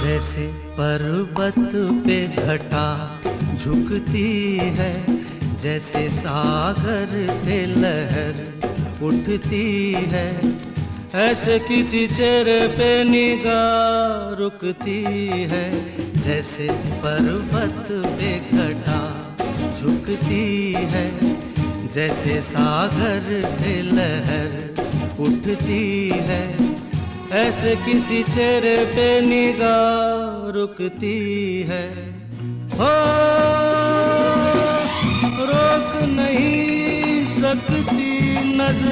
जैसे पर्वत पे घटा झुकती है, जैसे सागर से लहर उठती है, ऐसे किसी चेहरे पे निगाह रुकती है। जैसे पर्वत पे घटा झुकती है, जैसे सागर से लहर उठती है, ऐसे किसी चेहरे पे निगाह रुकती है। हो रोक नहीं सकती नजर